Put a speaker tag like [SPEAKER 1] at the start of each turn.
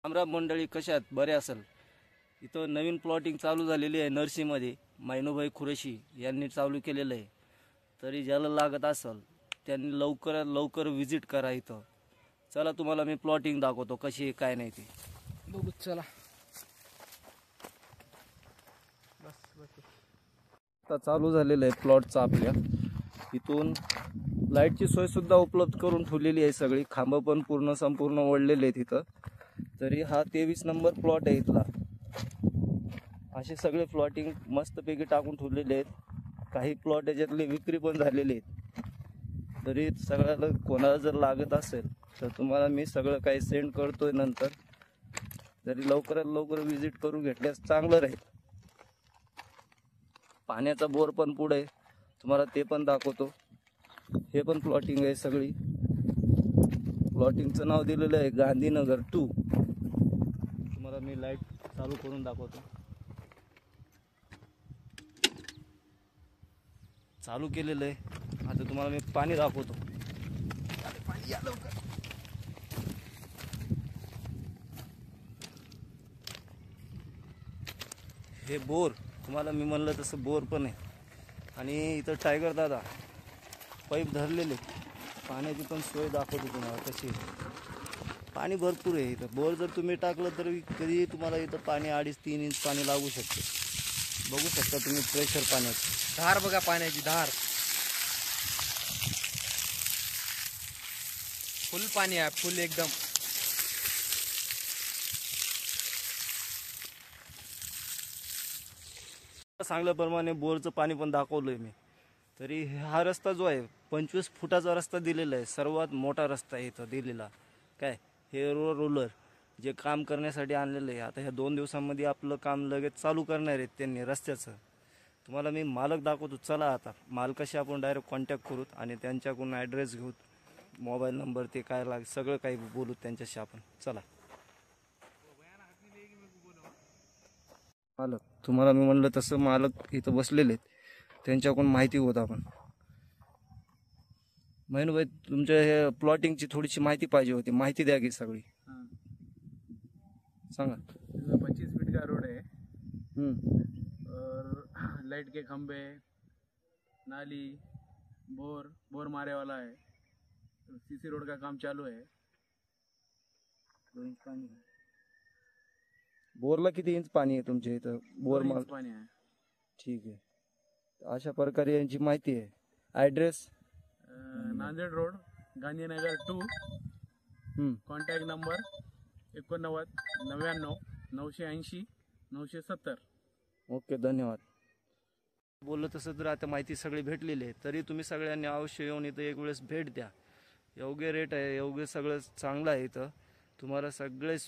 [SPEAKER 1] रामराम मंडळी, कशात बरे असेल। इथं नवीन प्लॉटिंग चालू झालेली आहे नरसीमध्ये। मैनूभाई कुरेशी यांनी चालू केलेलं आहे। तरी ज्याला लागत असेल त्यांनी लवकरात लवकर विजिट करा इथं। चला तुम्हाला मी प्लॉटिंग दाखवतो कशी आहे काय नाही ते
[SPEAKER 2] बघू। चला
[SPEAKER 1] आता चालू झालेलं आहे प्लॉटचा आपल्या इथून लाईटची सोय सुद्धा उपलब्ध करून ठेवलेली आहे। सगळी खांब पण पूर्ण संपूर्ण ओढलेले आहेत इथं। तरी हा 23 नंबर प्लॉट आहे इथला। असे सगळे प्लॉटिंग मस्तपैकी टाकून ठेवलेले आहेत। काही प्लॉट याच्यातले विक्री पण झालेले आहेत। तरी सगळ्याला कोणाला जर लागत असेल तर तुम्हाला मी सगळं काही सेंड करतोय नंतर। तरी लवकरात लवकर विजिट करून घेतल्यास चांगलं राहील। पाण्याचा बोर पण पुढे तुम्हाला ते पण दाखवतो। हे पण प्लॉटिंग आहे सगळी। प्लॉटिंगचं नाव दिलेलं आहे गांधीनगर 2। तुम्हाला मी लाईट चालू करून दाखवतो। चालू केलेलं आहे। आता तुम्हाला मी पाणी दाखवतो। पाणी या लवकर। हे बोर तुम्हाला मी म्हणलं तसं बोर पण आहे। आणि इथं टायगर दादा पाईप धरलेले पाण्याची पण सोय दाखवतो तुम्हाला कशी। पाणी भरपूर आहे इथं। बोर जर तुम्ही टाकलं तर कधी तुम्हाला इथं पाणी 2.5-3 इंच पाणी लागू शकते। बघू शकता तुम्ही प्रेशर पाण्याचं।
[SPEAKER 2] धार बघा, पाण्याची धार फुल पाणी आहे, फुल एकदम।
[SPEAKER 1] सांगल्याप्रमाणे बोरचं पाणी पण दाखवलंय मी। तरी हा रस्ता जो आहे 25 फुटाचा रस्ता दिलेला आहे। सर्वात मोठा रस्ता आहे इथं दिलेला। काय हे रोलर जे काम करण्यासाठी आणलेलं आहे। आता ह्या 2 दिवसांमध्ये आपलं काम लगेच चालू करणार आहेत त्यांनी रस्त्याचं। तुम्हाला मी मालक दाखवतो। चला आता मालकाशी आपण डायरेक्ट कॉन्टॅक्ट करूत आणि त्यांच्याकडून ॲड्रेस घेऊत, मोबाईल नंबर ते काय सगळं काही बोलूत त्यांच्याशी आपण। चला मालक, तुम्हाला मी म्हणलं तसं मालक इथं बसलेले आहेत, त्यांच्याकडून माहिती होत आपण। मैनूभाई, तुमच्या हे प्लॉटिंगची थोडीशी माहिती पाहिजे होती। माहिती द्या की सगळी सांगा।
[SPEAKER 2] 25 फीट का रोड है और लाइट के खंबे, नाली, बोर मारे वाला है। सीसी रोड का काम चालू है।
[SPEAKER 1] 2 इंच पाणी है। बोरला किती इंच पाणी आहे तुमच्या इथं? बोर
[SPEAKER 2] 2 इंच पाणी आहे।
[SPEAKER 1] ठीक आहे। अशा प्रकारे यांची माहिती आहे। Address
[SPEAKER 2] Nanded road, Gandhinagar 2। Contact number 89 99 980 970।
[SPEAKER 1] Okay, धन्यवाद। बोललं तसं तर आता माहिती सगळी भेटलेली आहे। तरी तुम्ही सगळ्यांनी अवश्य येऊन इथं एक वेळेस भेट द्या। योग्य रेट आहे, योग्य सगळं चांगलं आहे इथं। तुम्हाला सगळे